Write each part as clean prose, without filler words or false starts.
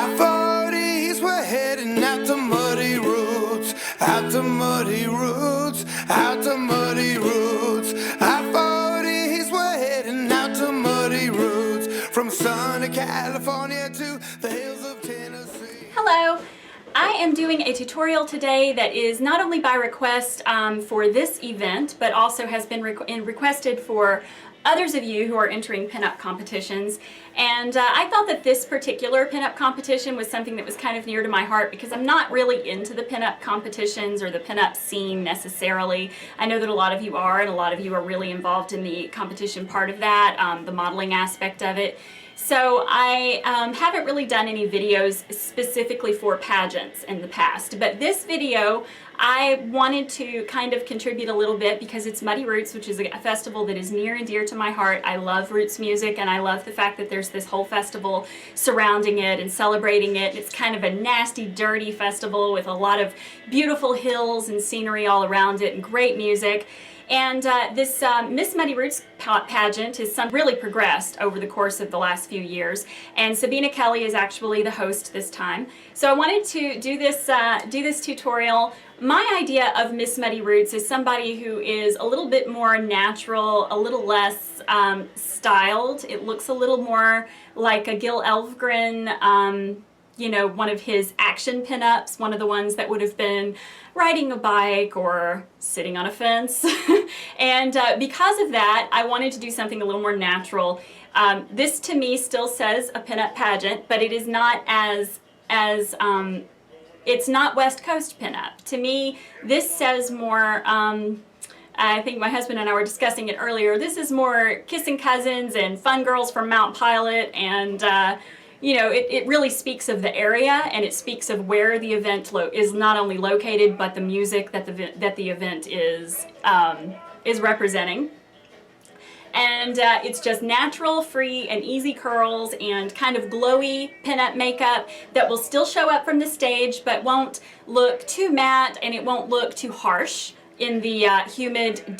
Our 40s were heading out to muddy roots, out to muddy roots, out to muddy roots. Our 40s were heading out to muddy roots, from sunny California to the hills of Tennessee. Hello. I am doing a tutorial today that is not only by request for this event, but also has been requested for others of you who are entering pinup competitions. And I thought that this particular pinup competition was something that was kind of near to my heart because I'm not really into the pinup competitions or the pinup scene necessarily. I know that a lot of you are, and a lot of you are really involved in the competition part of that, the modeling aspect of it. So I haven't really done any videos specifically for pageants in the past, but this video I wanted to kind of contribute a little bit because it's Muddy Roots, which is a festival that is near and dear to my heart. I love roots music, and I love the fact that there's this whole festival surrounding it and celebrating it. It's kind of a nasty, dirty festival with a lot of beautiful hills and scenery all around it and great music. And this Miss Muddy Roots pageant has really progressed over the course of the last few years, and Sabina Kelly is actually the host this time. So I wanted to do this tutorial. My idea of Miss Muddy Roots is somebody who is a little bit more natural, a little less styled. It looks a little more like a Gil Elfgren, you know, one of his action pinups, one of the ones that would have been riding a bike or sitting on a fence. And because of that, I wanted to do something a little more natural. This to me still says a pinup pageant, but it is not it's not West Coast pinup. To me, this says more, I think my husband and I were discussing it earlier, this is more kissing cousins and fun girls from Mount Pilot, and you know, it really speaks of the area, and it speaks of where the event is not only located, but the music that the event is representing. And it's just natural, free, and easy curls and kind of glowy pinup makeup that will still show up from the stage, but won't look too matte, and it won't look too harsh in the humid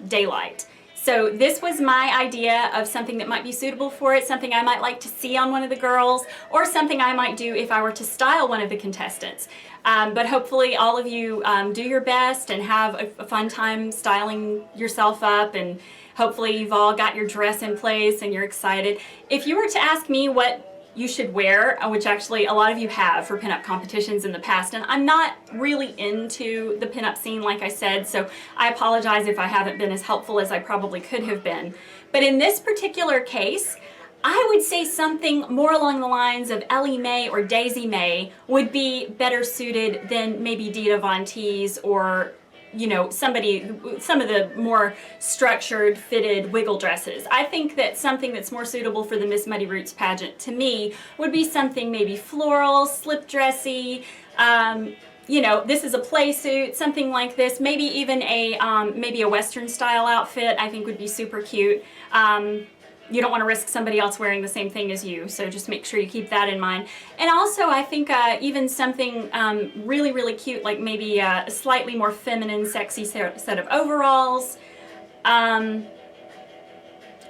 daylight. So this was my idea of something that might be suitable for it, something I might like to see on one of the girls, or something I might do if I were to style one of the contestants. But hopefully all of you do your best and have a fun time styling yourself up, and hopefully you've all got your dress in place and you're excited. If you were to ask me what you should wear, which actually a lot of you have for pinup competitions in the past, and I'm not really into the pinup scene like I said, so I apologize if I haven't been as helpful as I probably could have been. But in this particular case, I would say something more along the lines of Ellie Mae or Daisy Mae would be better suited than maybe Dita Von Teese, or you know, some of the more structured, fitted wiggle dresses. I think that something that's more suitable for the Miss Muddy Roots pageant to me would be something maybe floral, slip dressy, you know, this is a play suit, something like this, maybe even maybe a Western style outfit I think would be super cute. You don't want to risk somebody else wearing the same thing as you, so just make sure you keep that in mind. And also I think even something really, really cute, like maybe a slightly more feminine, sexy set of overalls.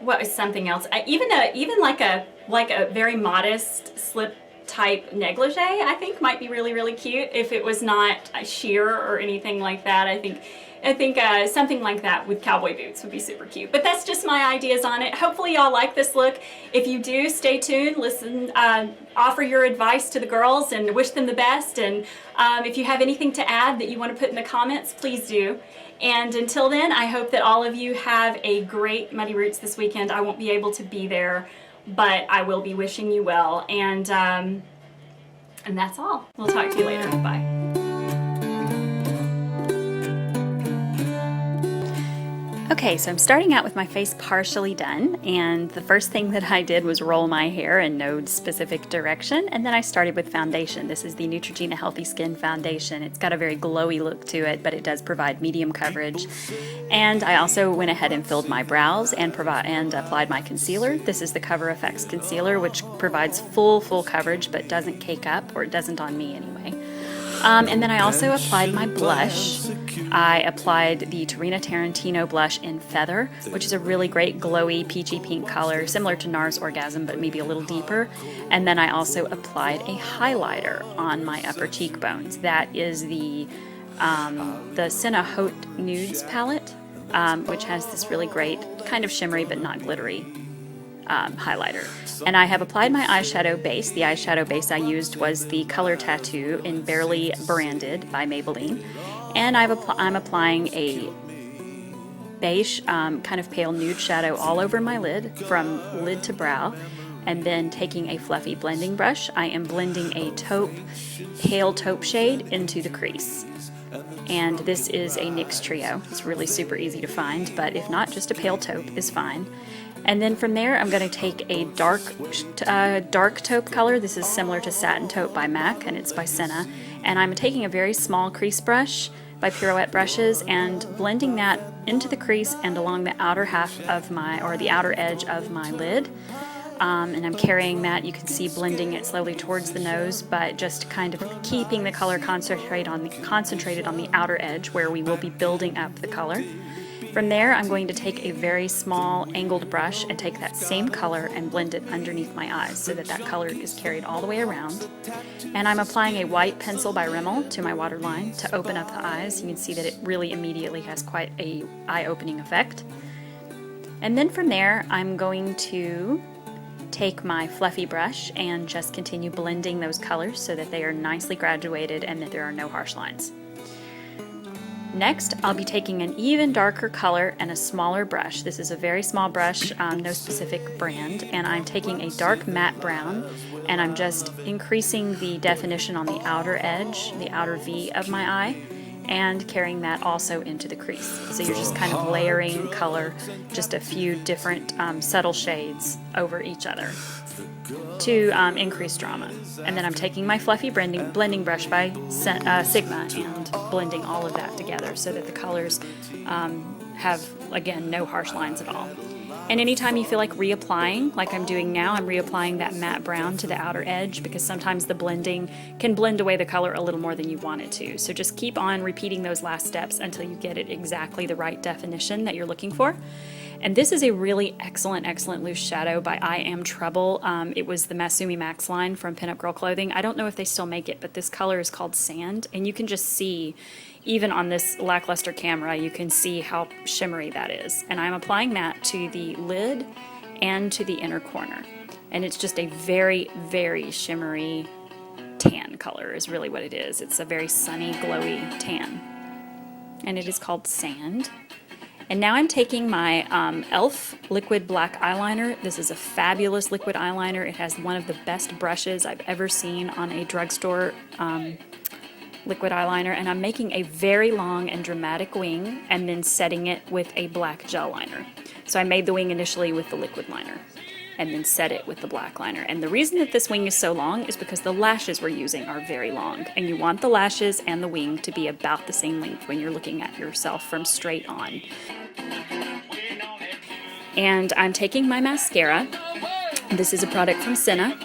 What is something else? Even like a very modest slip type negligee, I think might be really, really cute if it was not sheer or anything like that. I think something like that with cowboy boots would be super cute. But that's just my ideas on it. Hopefully y'all like this look. If you do, stay tuned, listen, offer your advice to the girls and wish them the best. And if you have anything to add that you want to put in the comments, please do. And until then, I hope that all of you have a great Muddy Roots this weekend. I won't be able to be there, but I will be wishing you well. And that's all. We'll talk to you later. Bye. Okay, so I'm starting out with my face partially done, and the first thing that I did was roll my hair in no specific direction, and then I started with foundation. This is the Neutrogena Healthy Skin Foundation. It's got a very glowy look to it, but it does provide medium coverage. And I also went ahead and filled my brows and applied my concealer. This is the Cover FX Concealer, which provides full coverage, but doesn't cake up, or it doesn't on me anyway. And then I also applied my blush. I applied the Tarina Tarantino blush in Feather, which is a really great glowy peachy pink color, similar to NARS Orgasm, but maybe a little deeper. And then I also applied a highlighter on my upper cheekbones. That is the Senna Haute Nudes palette, which has this really great, kind of shimmery but not glittery highlighter. And I have applied my eyeshadow base. The eyeshadow base I used was the Color Tattoo in Barely Branded by Maybelline. And I'm applying a beige, kind of pale nude shadow all over my lid, from lid to brow. And then taking a fluffy blending brush, I am blending a taupe, pale taupe shade into the crease. And this is a NYX Trio. It's really super easy to find, but if not, just a pale taupe is fine. And then from there, I'm going to take a dark taupe color. This is similar to Satin Taupe by MAC, and it's by Senna. And I'm taking a very small crease brush by Pirouette Brushes and blending that into the crease and along the outer half of the outer edge of my lid. And I'm carrying that, you can see, blending it slowly towards the nose, but just kind of keeping the color concentrated on the outer edge where we will be building up the color. From there, I'm going to take a very small angled brush and take that same color and blend it underneath my eyes so that that color is carried all the way around. And I'm applying a white pencil by Rimmel to my waterline to open up the eyes. You can see that it really immediately has quite a eye-opening effect. And then from there, I'm going to take my fluffy brush and just continue blending those colors so that they are nicely graduated and that there are no harsh lines. Next, I'll be taking an even darker color and a smaller brush. This is a very small brush, no specific brand, and I'm taking a dark matte brown and I'm just increasing the definition on the outer edge, the outer V of my eye, and carrying that also into the crease. So you're just kind of layering color, just a few different subtle shades over each other to increase drama. And then I'm taking my fluffy blending brush by Sigma and blending all of that together so that the colors have, again, no harsh lines at all. And anytime you feel like reapplying, like I'm doing now, I'm reapplying that matte brown to the outer edge because sometimes the blending can blend away the color a little more than you want it to. So just keep on repeating those last steps until you get it exactly the right definition that you're looking for. And this is a really excellent loose shadow by I Am Trouble. It was the Masumi Max line from Pinup Girl Clothing. I don't know if they still make it, but this color is called Sand, and you can just see, even on this lackluster camera, you can see how shimmery that is. And I'm applying that to the lid and to the inner corner. And it's just a very, very shimmery tan color is really what it is. It's a very sunny, glowy tan. And it is called Sand. And now I'm taking my e.l.f. liquid black eyeliner. This is a fabulous liquid eyeliner. It has one of the best brushes I've ever seen on a drugstore liquid eyeliner. And I'm making a very long and dramatic wing and then setting it with a black gel liner. So I made the wing initially with the liquid liner and then set it with the black liner. And the reason that this wing is so long is because the lashes we're using are very long. And you want the lashes and the wing to be about the same length when you're looking at yourself from straight on. And I'm taking my mascara. This is a product from Senna.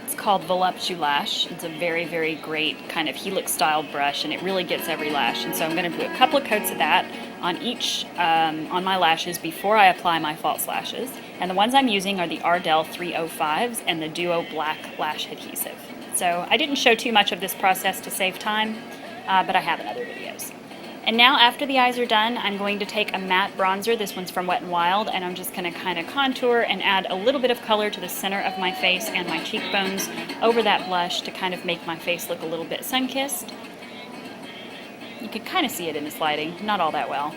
It's called Voluptulash. It's a very, very great kind of helix style brush, and it really gets every lash. And so I'm going to do a couple of coats of that on each, on my lashes before I apply my false lashes. And the ones I'm using are the Ardell 305s and the Duo Black Lash Adhesive. So I didn't show too much of this process to save time, but I have in other videos. And now after the eyes are done, I'm going to take a matte bronzer. This one's from Wet n Wild, and I'm just going to kind of contour and add a little bit of color to the center of my face and my cheekbones over that blush to kind of make my face look a little bit sun-kissed. You can kind of see it in this lighting, not all that well.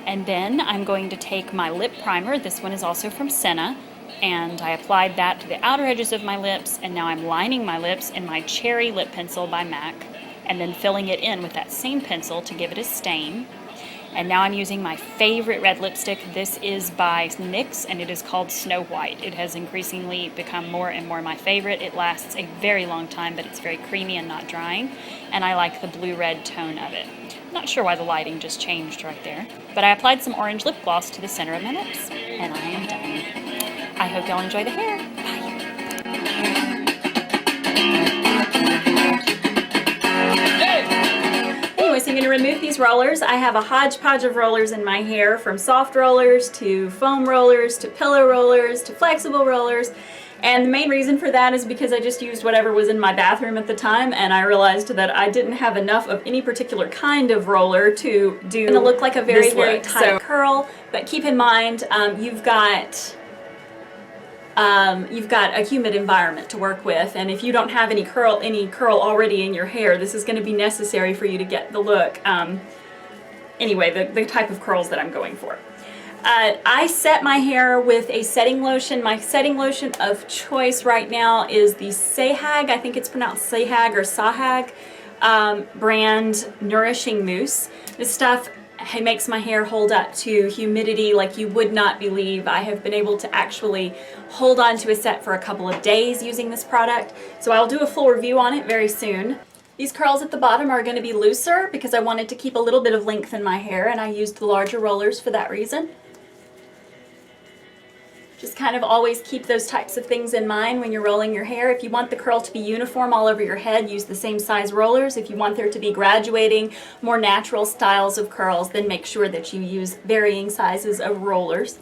And then I'm going to take my lip primer. This one is also from Senna. And I applied that to the outer edges of my lips, and now I'm lining my lips in my Cherry lip pencil by MAC, and then filling it in with that same pencil to give it a stain. And now I'm using my favorite red lipstick. This is by NYX, and it is called Snow White. It has increasingly become more and more my favorite. It lasts a very long time, but it's very creamy and not drying, and I like the blue-red tone of it. Not sure why the lighting just changed right there, but I applied some orange lip gloss to the center of my lips, and I am done. I hope y'all enjoy the hair. Bye. Anyway, so I'm going to remove these rollers. I have a hodgepodge of rollers in my hair, from soft rollers to foam rollers to pillow rollers to flexible rollers. And the main reason for that is because I just used whatever was in my bathroom at the time, and I realized that I didn't have enough of any particular kind of roller to do. It's going to look like a very, very tight curl, but keep in mind you've got a humid environment to work with, and if you don't have any curl already in your hair, this is going to be necessary for you to get the look. Anyway, the type of curls that I'm going for. I set my hair with a setting lotion. My setting lotion of choice right now is the Sahag, I think it's pronounced Sahag or Sahag, brand Nourishing Mousse. This stuff makes my hair hold up to humidity like you would not believe. I have been able to actually hold on to a set for a couple of days using this product, so I'll do a full review on it very soon. These curls at the bottom are going to be looser because I wanted to keep a little bit of length in my hair, and I used the larger rollers for that reason. Just kind of always keep those types of things in mind when you're rolling your hair. If you want the curl to be uniform all over your head, use the same size rollers. If you want there to be graduating, more natural styles of curls, then make sure that you use varying sizes of rollers.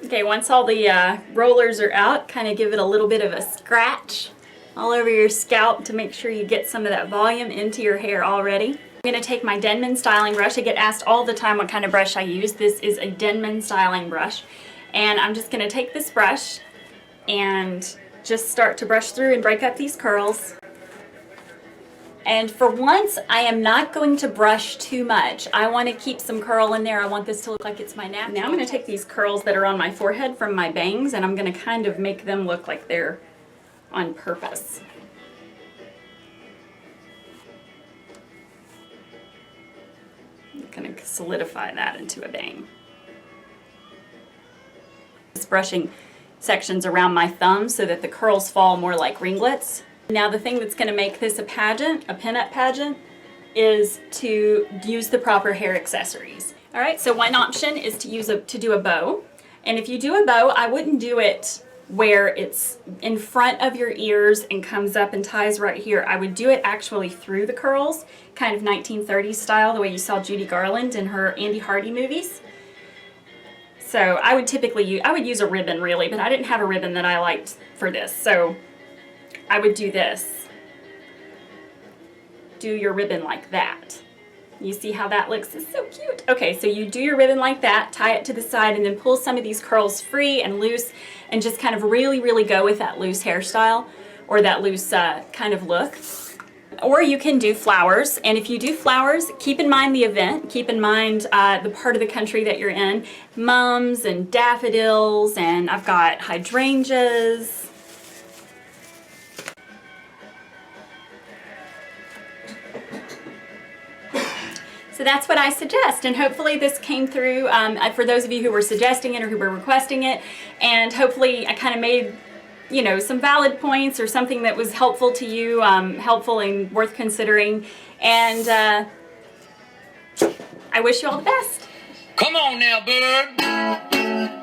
Okay, once all the rollers are out, kind of give it a little bit of a scratch all over your scalp to make sure you get some of that volume into your hair already. I'm going to take my Denman styling brush. I get asked all the time what kind of brush I use. This is a Denman styling brush. And I'm just going to take this brush and just start to brush through and break up these curls. And for once, I am not going to brush too much. I want to keep some curl in there. I want this to look like it's my natural. Now I'm going to take these curls that are on my forehead from my bangs, and I'm going to kind of make them look like they're on purpose. I'm going to solidify that into a bang. Brushing sections around my thumb so that the curls fall more like ringlets. Now the thing that's going to make this a pageant, a pinup pageant, is to use the proper hair accessories. Alright, so one option is to do a bow. And if you do a bow, I wouldn't do it where it's in front of your ears and comes up and ties right here. I would do it actually through the curls, kind of 1930s style, the way you saw Judy Garland in her Andy Hardy movies. So I would use a ribbon really, but I didn't have a ribbon that I liked for this. So I would do this. Do your ribbon like that. You see how that looks? It's so cute. Okay, so you do your ribbon like that, tie it to the side, and then pull some of these curls free and loose and just kind of really, really go with that loose hairstyle or that loose kind of look. Or you can do flowers, and if you do flowers, keep in mind the event, keep in mind the part of the country that you're in. Mums and daffodils, and I've got hydrangeas. So that's what I suggest, and hopefully this came through for those of you who were suggesting it or who were requesting it, and hopefully I kind of made some valid points or something that was helpful to you, helpful and worth considering. And I wish you all the best. Come on now, bird.